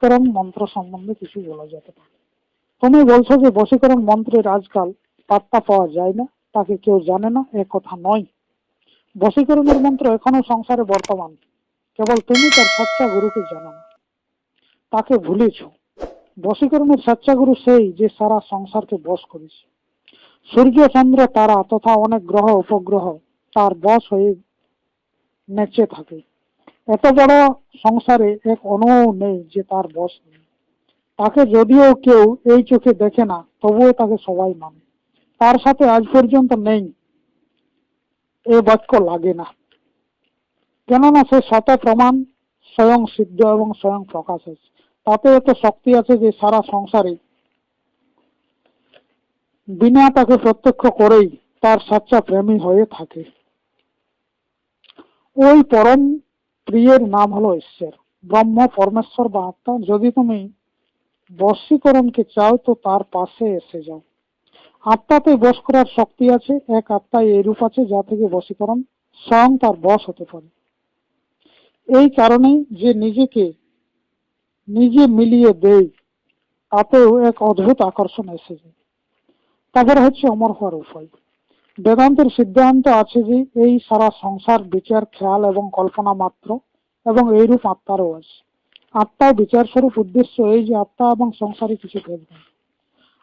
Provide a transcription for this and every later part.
বশীকরণ মন্ত্র সম্বন্ধে কিছু বলা যেতে পারে। তুমি বলছো যে বশীকরণ মন্ত্রের আজকাল পাত্তা পাওয়া যায় না, তাকে কেউ জানে না, এ কথা নয়। বশীকরণের মন্ত্র এখনো সংসারে বর্তমান, কেবল তুমি তার সচ্চা গুরুকে জানো না, তাকে ভুলেছ। বশীকরণের সচ্চা গুরু সেই যে সারা সংসারকে বশ করেছে। সূর্য, চন্দ্র, তারা তথা অনেক গ্রহ উপগ্রহ তার বশ হয়ে নেচে থাকে। এত বড় সংসারে এক অণুও নেই যে তার বশ নেই। তাকে যদিও কেউ এই চোখে দেখে না, তবুও তাকে সবাই মানে। তার সাথে আজ পর্যন্ত নেই এ বাক্য লাগে না, কেননা সে শত প্রমাণ, স্বয়ং সিদ্ধ এবং স্বয়ং প্রকাশ আছে। তাতে এত শক্তি আছে যে সারা সংসারে বিনা তাকে প্রত্যক্ষ করেই তার সচ্চা প্রেমী হয়ে থাকে। ওই পরম প্রিয়ের নাম হলো ঈশ্বর, ব্রহ্ম, পরমেশ্বর বা আত্মা। যদি তুমি বশীকরণকে চাও তো তার পাশে এসে যাও। আত্মাতে বশ করার শক্তি আছে, এক আত্মায় এই রূপ আছে যা থেকে বশীকরণ স্বয়ং তার বশ হতে পারে। এই কারণে যে নিজেকে নিজে মিলিয়ে দেয় তাতেও এক অদ্ভুত আকর্ষণ এসে যায়। তারপরে হচ্ছে অমর হওয়ার উপায়। বেদান্তের সিদ্ধান্ত আছে যে এই সারা সংসার বিচার, খেয়াল এবং কল্পনা মাত্র, এবং এইরূপ আত্মারও আছে। আত্মার বিচার স্বরূপ উদ্দেশ্য এই যে আত্মা এবং সংসারে কিছু ভেদ নেই।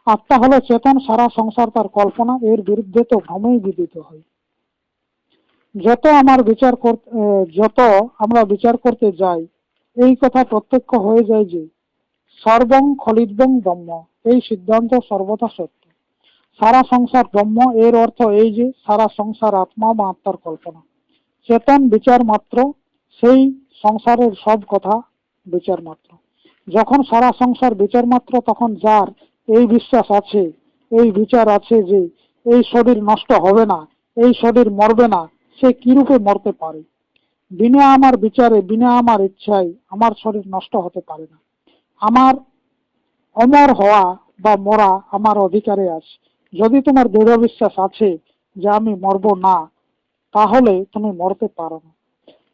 আত্মা হলো চেতন, সারা সংসার তার কল্পনা, এর বিরুদ্ধে তো ভ্রমেই বিদিত হয়। যত আমরা বিচার করতে যাই, এই কথা প্রত্যক্ষ হয়ে যায় যে সর্বং খলিদবং ব্রহ্ম, এই সিদ্ধান্ত সর্বদা সত্য। সারা সংসার ব্রহ্ম, এর অর্থ এই যে সারা সংসার আত্মা বা আত্মার কল্পনা। চেতন বিচার মাত্র, সেই সংসারের সব কথা বিচার মাত্র। যখন সারা সংসার বিচার মাত্র, তখন যার এই বিশ্বাস আছে, এই বিচার আছে যে এই শরীর নষ্ট হবে না, এই শরীর মরবে না, সে কিরূপে মরতে পারে? বিনা আমার বিচারে, বিনা আমার ইচ্ছায় আমার শরীর নষ্ট হতে পারে না। আমার অমর হওয়া বা মরা আমার অধিকারে আছে। যদি তোমার দৃঢ় বিশ্বাস আছে যে আমি মরব না, তাহলে তুমি মরতে পারো না।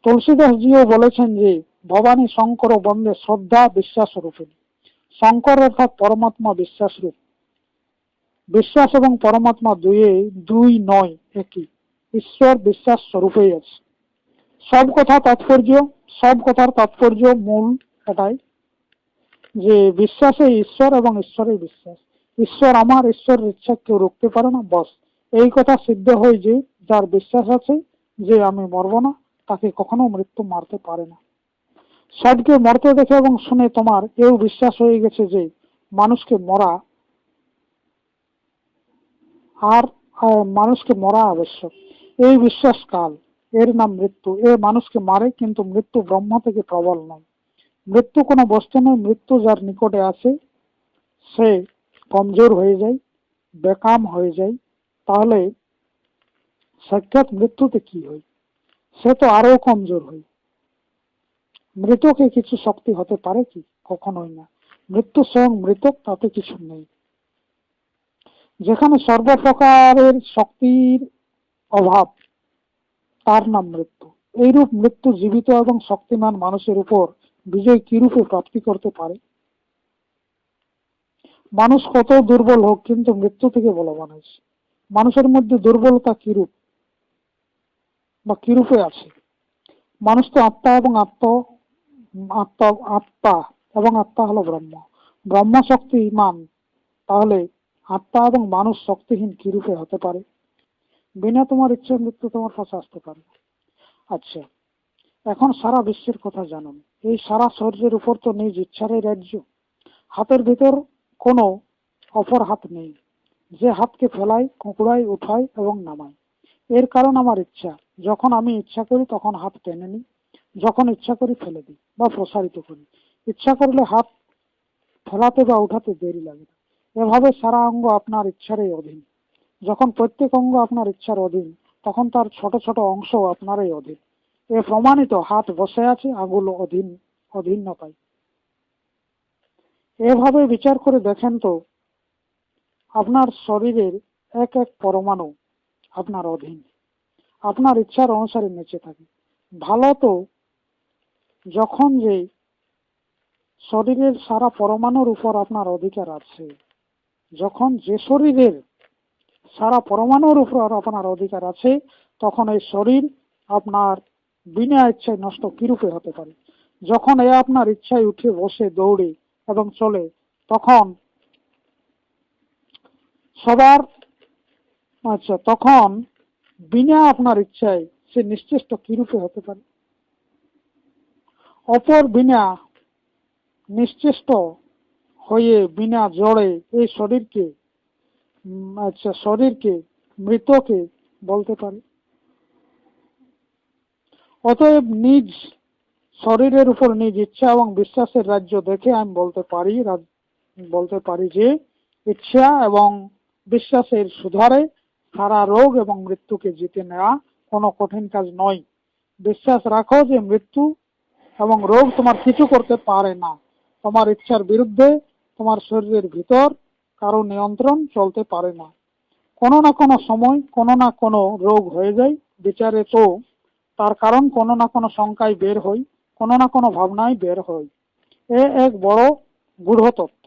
তুলসীদাস জিও বলেছেন যে ভবানী শঙ্কর বন্দে শ্রদ্ধা বিশ্বাস রূপে। শঙ্কর অর্থাৎ পরমাত্মা বিশ্বাস রূপ। বিশ্বাস এবং পরমাত্মা দুই নয়, একই। ঈশ্বর বিশ্বাস স্বরূপেই আছে। সব কথার তাৎপর্য মূল এটাই যে বিশ্বাসে ঈশ্বর এবং ঈশ্বরে বিশ্বাস। ঈশ্বর আমার, ঈশ্বরের ইচ্ছা কেউ রুখতে পারে না, বস। এই কথা সিদ্ধ হয় যে যার বিশ্বাস আছে যে আমি মরব না, তাকে কখনো মৃত্যু মারতে পারে না। সবকে মরতে দেখে এবং শুনে তোমার এও বিশ্বাস হয়ে গেছে যে মানুষকে মরা আবশ্যক। এই বিশ্বাস কাল, এর নাম মৃত্যু। এ মানুষকে মারে, কিন্তু মৃত্যু ব্রহ্ম থেকে প্রবল নয়। মৃত্যু কোনো বস্তু নয়। মৃত্যু যার নিকটে আসে সে কমজোর হয়ে যায়, বেকাম হয়ে যায়। তাহলে সাক্ষাৎ মৃত্যুতে কি হয়? সে তো আরো কমজোর হয়। মৃতকে কিছু শক্তি হতে পারে কি? কখনোই না। মৃত্যু স্বয়ং মৃতক, তাতে কিছু নেই। যেখানে সর্বপ্রকারের শক্তির অভাব, তার নাম মৃত্যু। এইরূপ মৃত্যু জীবিত এবং শক্তিমান মানুষের উপর বিজয় কিরূপে প্রাপ্তি করতে পারে? মানুষ কত দুর্বল হোক, কিন্তু মৃত্যু থেকে বলবান আছে। মানুষের মধ্যে দুর্বলতা কিরূপ বা কিরূপে আছে? মানুষ তো আত্মা এবং আত্মা হলো ব্রহ্ম। ব্রহ্ম শক্তিমান, তাহলে আত্মা এবং মানুষ শক্তিহীন কিরূপে হতে পারে? বিনা তোমার ইচ্ছে মৃত্যু তোমার কাছে আসতে পারে। আচ্ছা, এখন সারা বিশ্বের কথা জানুন। এই সারা শরীরের উপর তো নিজ ইচ্ছারই রাজ্য। হাতের ভিতর কোনো অপর হাত নেই, যে হাতকে ফেলাই, কুঁকড়াই, উঠাই এবং নামাই। এর কারণ আমার ইচ্ছা। যখন আমি ইচ্ছা করি তখন হাত টেনে নিই, যখন ইচ্ছা করি ফেলে দিই বা প্রসারিত করি। ইচ্ছা করলে হাত ফেলাতে বা উঠাতে দেরি লাগে না। এভাবে সারা অঙ্গ আপনার ইচ্ছারই অধীন। যখন প্রত্যেক অঙ্গ আপনার ইচ্ছার অধীন, তখন তার ছোট ছোট অংশ আপনারই অধীন। এ প্রমাণিত হাত বসে আছে আঙুল অধীনতায়। এভাবে বিচার করে দেখেন তো আপনার শরীরের এক এক পরমাণু আপনার অধীন, আপনার ইচ্ছার অনুসারে নেচে থাকে। ভালো তো যখন যে শরীরের সারা পরমাণুর উপর আপনার অধিকার আছে। যখন যে শরীরের সারা পরমাণুর উপর আপনার অধিকার আছে, তখন এই শরীর আপনার বিনা ইচ্ছায় নষ্ট কিরূপে হতে পারে? যখন এ আপনার ইচ্ছায় উঠে বসে দৌড়ে এবং চলে, তখন সবার তখন বিনা আপনার ইচ্ছায় সে নিশ্চেষ্ট কিরূপে হতে পারে? অপর বিনা নিশ্চেষ্ট হয়ে বিনা জড়ে এই শরীরকে শরীরকে মৃতকে বলতে পারে। অতএব নিজ শরীরের উপর নিজ ইচ্ছা এবং বিশ্বাসের রাজ্য দেখে আমি বলতে পারি যে ইচ্ছা এবং বিশ্বাসের সুধারে সারা রোগ এবং মৃত্যুকে জিতে নেওয়া কোনো কঠিন কাজ নয়। বিশ্বাস রাখো যে মৃত্যু এবং রোগ তোমার কিছু করতে পারে না। তোমার ইচ্ছার বিরুদ্ধে তোমার শরীরের ভিতর কারো নিয়ন্ত্রণ চলতে পারে না। কোনো না কোনো সময় কোনো না কোনো রোগ হয়ে যায় বিচারে, তো তার কারণ কোনো না কোনো শঙ্কায় বের হই, কোনো না কোনো ভাবনায় বের হই। এ এক বড় গূঢ় তত্ত্ব।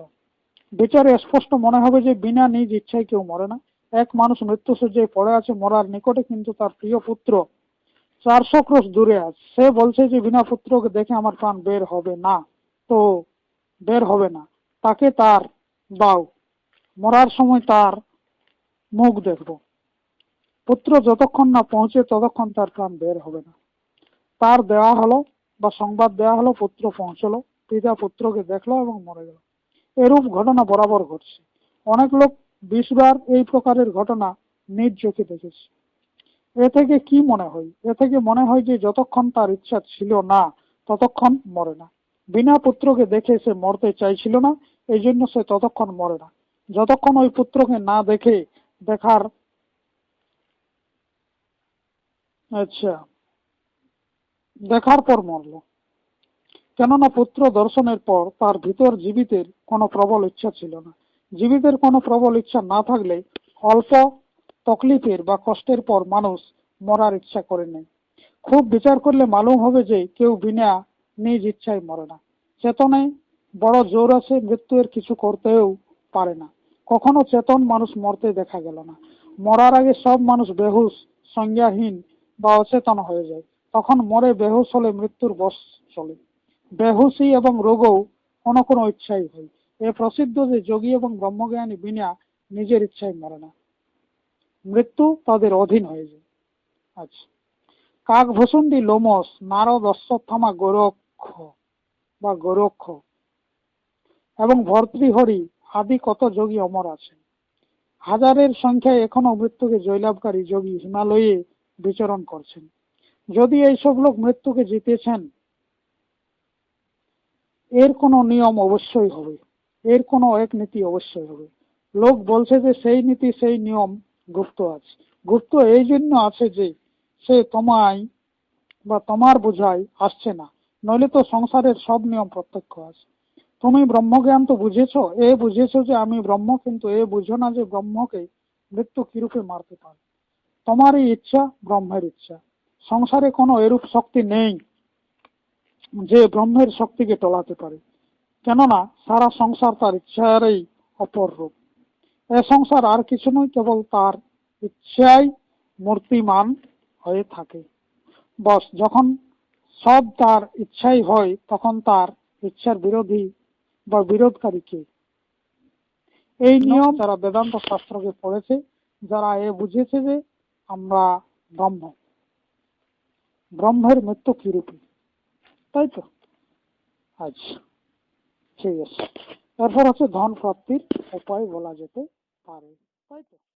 বিচারে স্পষ্ট মনে হবে যে বিনা নিজ ইচ্ছায় কেউ মরে না। এক মানুষ মৃত্যুশয্যায় পড়ে আছে, মরার নিকটে, কিন্তু তার প্রিয় পুত্র 400 ক্রোশ দূরে আছে। সে বলছে যে বিনা পুত্রকে দেখে আমার প্রাণ বের হবে না, তো বের হবে না, তাকে তার দাও, মরার সময় তার মুখ দেখব। পুত্র যতক্ষণ না পৌঁছে ততক্ষণ তার প্রাণ বের হবে না। তার দেওয়া হলো বা সংবাদ দেওয়া হলো, পুত্র পৌঁছলো, পিতা পুত্রকে দেখলো এবং মরে গেল। এরূপ ঘটনা বরাবর ঘটছে। অনেক লোক 20 বার এই প্রকারের ঘটনা নিজ চোখে দেখেছে। এ থেকে কি মনে হয়? এ থেকে মনে হয় যে যতক্ষণ তার ইচ্ছা ছিল না ততক্ষণ মরে না। বিনা পুত্রকে দেখে সে মরতে চাইছিল না, এই জন্য সে ততক্ষণ মরে না। যতক্ষণ ওই পুত্রকে না দেখে দেখার দেখার পর মরল। কেননা পুত্র দর্শনের পর তার ভিতর জীবিতের কোনো প্রবল ইচ্ছা ছিল না। জীবিতের কোনো প্রবল ইচ্ছা না থাকলে অল্প তকলিফের বা কষ্টের পর মানুষ মরার ইচ্ছা করে নেয়। খুব বিচার করলে মালুম হবে যে কেউ বিনা নিজ ইচ্ছায় মরে না। চেতনে বড় জোর আছে, মৃত্যু এর কিছু করতেও পারে না। কখনো চেতন মানুষ মরতে দেখা গেল না। মরার আগে সব মানুষ বেহুশ, সংজ্ঞাহীন বা অচেতন হয়ে যায়। তখন মরে বেহুশ হলে মৃত্যুর বশ চলে। বেহুশি এবং রোগও কোনো কোনো ইচ্ছাই হয়। এ প্রসিদ্ধ যে যোগী এবং ব্রহ্মজ্ঞানী বিনা নিজের ইচ্ছায় মরে না, মৃত্যু তাদের অধীন হয়ে যায়। আচ্ছা, কাকভূষুণ্ডী লোমস, নারদ অশ্বত্থামা গোরক্ষ বা গোরক্ষ এবং ভর্তৃহরি আদি কত যোগী অমর আছেন। হাজারের সংখ্যায় এখনো মৃত্যুকে জয়লাভকারী যোগী হিমালয়ে বিচরণ করছেন। যদি এইসব লোক মৃত্যুকে জিতেছেন, এর কোনো নিয়ম অবশ্যই হবে, এর কোনো এক নীতি অবশ্যই হবে। লোক বলছে যে সেই নীতি সেই নিয়ম গুপ্ত আছে। গুপ্ত এই জন্য আছে যে সে তোমায় বা তোমার বোঝায় আসছে না, নইলে তো সংসারের সব নিয়ম প্রত্যক্ষ আছে। তুমি ব্রহ্মজ্ঞান তো বুঝেছো, বুঝেছো যে আমি ব্রহ্ম, কিন্তু বুঝো না যে ব্রহ্মকে মৃত্যু কিরূপে মারতে পারে। তোমারই ইচ্ছা ব্রহ্মের ইচ্ছা। সংসারে কোনো এরূপ শক্তি নেই যে ব্রহ্মের শক্তিকে টলাতে পারে, কেননা সারা সংসার তার ইচ্ছারই অপর রূপ। এ সংসার আর কিছু নয়, কেবল তার ইচ্ছাই মূর্তিমান হয়ে থাকে। বস, যখন সব তার ইচ্ছাই হয়, তখন তার ইচ্ছার বিরোধী বা বিরোধকারী কে? এই নিয়ম যারা বেদান্ত শাস্ত্রকে পড়েছে, যারা বুঝেছে যে আমরা ব্রহ্ম, ব্রহ্মের মৃত্যু কিরূপী, তাই তো? আচ্ছা, ঠিক আছে। এরপর হচ্ছে ধন প্রাপ্তির উপায় বলা যেতে পারে, তাই তো?